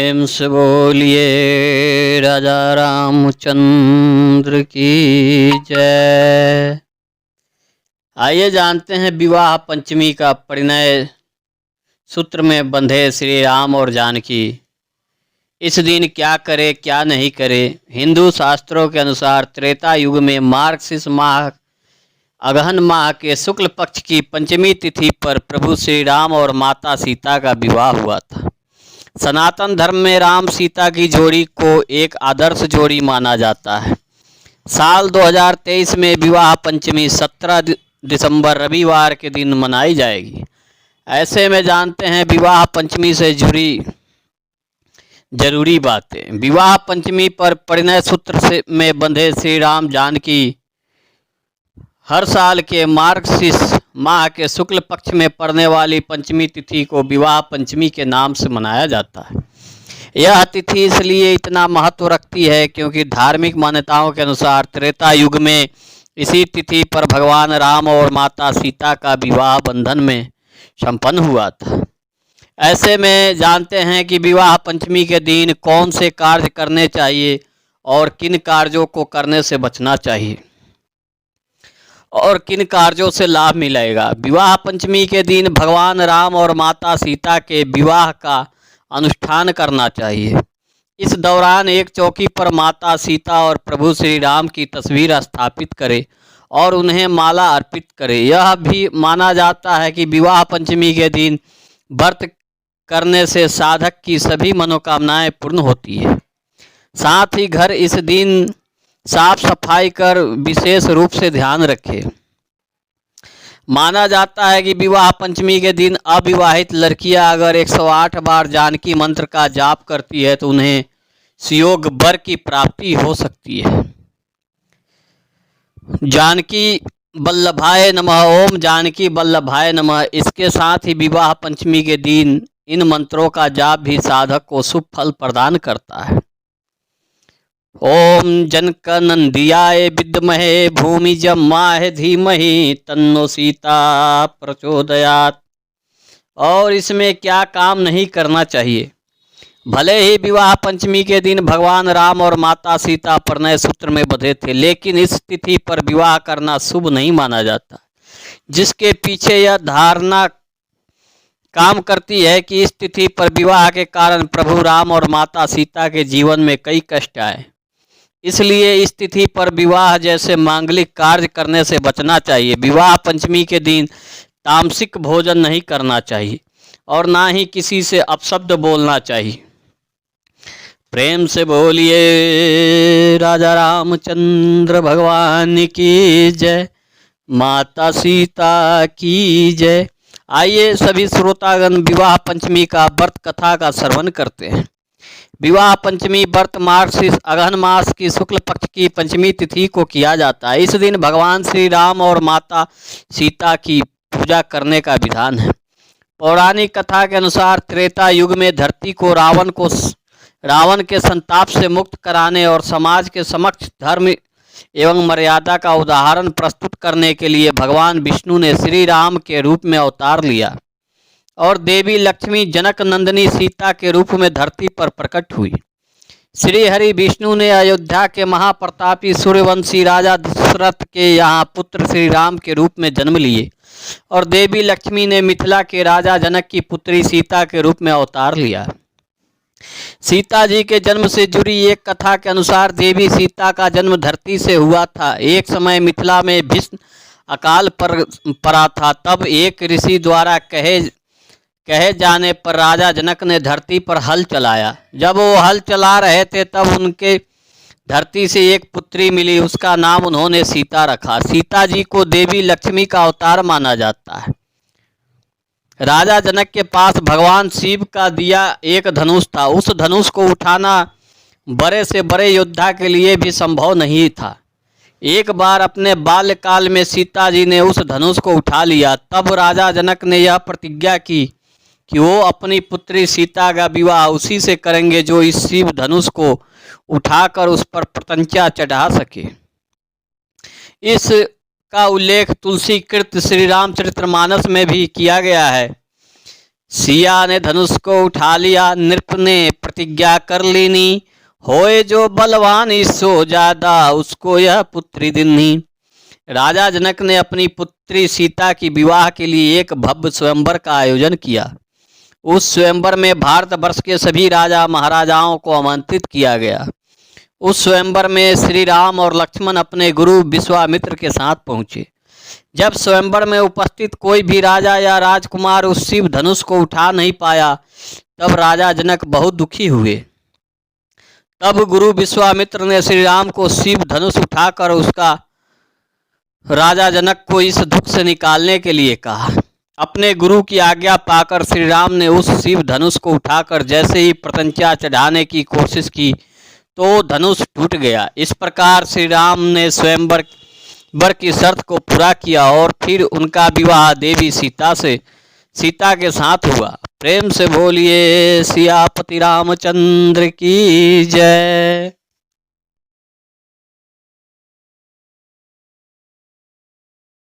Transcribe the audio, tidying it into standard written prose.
प्रेम से बोलिए राजा रामचंद्र की जय। आइए जानते हैं विवाह पंचमी का परिणय सूत्र में बंधे श्री राम और जानकी। इस दिन क्या करे क्या नहीं करे। हिंदू शास्त्रों के अनुसार त्रेता युग में मार्गशीर्ष माह अगहन माह के शुक्ल पक्ष की पंचमी तिथि पर प्रभु श्री राम और माता सीता का विवाह हुआ था। सनातन धर्म में राम सीता की जोड़ी को एक आदर्श जोड़ी माना जाता है। साल 2023 में विवाह पंचमी 17 दिसंबर रविवार के दिन मनाई जाएगी। ऐसे में जानते हैं विवाह पंचमी से जुड़ी जरूरी बातें। विवाह पंचमी पर परिणय सूत्र में बंधे श्री राम जानकी हर साल के मार्गशीर्ष माह के शुक्ल पक्ष में पड़ने वाली पंचमी तिथि को विवाह पंचमी के नाम से मनाया जाता है। यह तिथि इसलिए इतना महत्व रखती है क्योंकि धार्मिक मान्यताओं के अनुसार त्रेता युग में इसी तिथि पर भगवान राम और माता सीता का विवाह बंधन में संपन्न हुआ था। ऐसे में जानते हैं कि विवाह पंचमी के दिन कौन से कार्य करने चाहिए और किन कार्यों को करने से बचना चाहिए और किन कार्यों से लाभ मिलेगा। विवाह पंचमी के दिन भगवान राम और माता सीता के विवाह का अनुष्ठान करना चाहिए। इस दौरान एक चौकी पर माता सीता और प्रभु श्री राम की तस्वीर स्थापित करें और उन्हें माला अर्पित करें। यह भी माना जाता है कि विवाह पंचमी के दिन व्रत करने से साधक की सभी मनोकामनाएं पूर्ण होती है। साथ ही घर इस दिन साफ सफाई कर विशेष रूप से ध्यान रखें। माना जाता है कि विवाह पंचमी के दिन अविवाहित लड़कियां अगर 108 बार जानकी मंत्र का जाप करती है तो उन्हें सुयोग वर की प्राप्ति हो सकती है। जानकी वल्लभाय नमः, ओम जानकी वल्लभाय नमः। इसके साथ ही विवाह पंचमी के दिन इन मंत्रों का जाप भी साधक को शुभ फल प्रदान करता है। ओम जनकनंदियाय विद्महे भूमिजमाय धीमहि तन्नो सीता प्रचोदयात्। और इसमें क्या काम नहीं करना चाहिए। भले ही विवाह पंचमी के दिन भगवान राम और माता सीता परिणय सूत्र में बंधे थे, लेकिन इस तिथि पर विवाह करना शुभ नहीं माना जाता, जिसके पीछे यह धारणा काम करती है कि इस तिथि पर विवाह के कारण प्रभु राम और माता सीता के जीवन में कई कष्ट आए। इसलिए इस तिथि पर विवाह जैसे मांगलिक कार्य करने से बचना चाहिए। विवाह पंचमी के दिन तामसिक भोजन नहीं करना चाहिए और ना ही किसी से अपशब्द बोलना चाहिए। प्रेम से बोलिए राजा रामचंद्र भगवान की जय, माता सीता की जय। आइए सभी श्रोतागण विवाह पंचमी का व्रत कथा का श्रवण करते हैं। विवाह पंचमी व्रत मार्गशीर्ष अगहन मास की शुक्ल पक्ष की पंचमी तिथि को किया जाता है। इस दिन भगवान श्री राम और माता सीता की पूजा करने का विधान है। पौराणिक कथा के अनुसार त्रेता युग में धरती को रावण के संताप से मुक्त कराने और समाज के समक्ष धर्म एवं मर्यादा का उदाहरण प्रस्तुत करने के लिए भगवान विष्णु ने श्री राम के रूप में अवतार लिया और देवी लक्ष्मी जनक नंदिनी सीता के रूप में धरती पर प्रकट हुई। श्री हरि विष्णु ने अयोध्या के महाप्रतापी सूर्यवंशी राजा दशरथ के यहाँ पुत्र श्री राम के रूप में जन्म लिए और देवी लक्ष्मी ने मिथिला के राजा जनक की पुत्री सीता के रूप में अवतार लिया। सीता जी के जन्म से जुड़ी एक कथा के अनुसार देवी सीता का जन्म धरती से हुआ था। एक समय मिथिला में भीषण अकाल पड़ा था। तब एक ऋषि द्वारा कहे जाने पर राजा जनक ने धरती पर हल चलाया। जब वो हल चला रहे थे तब उनके धरती से एक पुत्री मिली, उसका नाम उन्होंने सीता रखा। सीता जी को देवी लक्ष्मी का अवतार माना जाता है। राजा जनक के पास भगवान शिव का दिया एक धनुष था। उस धनुष को उठाना बड़े से बड़े योद्धा के लिए भी संभव नहीं था। एक बार अपने बाल्यकाल में सीता जी ने उस धनुष को उठा लिया। तब राजा जनक ने यह प्रतिज्ञा की कि वो अपनी पुत्री सीता का विवाह उसी से करेंगे जो इस शिव धनुष को उठाकर उस पर प्रत्यंचा चढ़ा सके। इस का उल्लेख तुलसी कृत श्री रामचरितमानस में भी किया गया है। सिया ने धनुष को उठा लिया, नृप ने प्रतिज्ञा कर लीनी, होए जो बलवान सो ज्यादा, उसको यह पुत्री दिन्नी। राजा जनक ने अपनी पुत्री सीता की विवाह के लिए एक भव्य स्वयंवर का आयोजन किया। उस स्वयंवर में भारतवर्ष के सभी राजा महाराजाओं को आमंत्रित किया गया। उस स्वयंवर में श्री राम और लक्ष्मण अपने गुरु विश्वामित्र के साथ पहुंचे। जब स्वयंवर में उपस्थित कोई भी राजा या राजकुमार उस शिव धनुष को उठा नहीं पाया, तब राजा जनक बहुत दुखी हुए। तब गुरु विश्वामित्र ने श्री राम को शिव धनुष उठाकर उसका राजा जनक को इस दुख से निकालने के लिए कहा। अपने गुरु की आज्ञा पाकर श्री राम ने उस शिव धनुष को उठाकर जैसे ही प्रत्यंचा चढ़ाने की कोशिश की तो धनुष टूट गया। इस प्रकार श्री राम ने स्वयंवर की शर्त को पूरा किया और फिर उनका विवाह देवी सीता के साथ हुआ। प्रेम से बोलिए सियापति रामचंद्र की जय।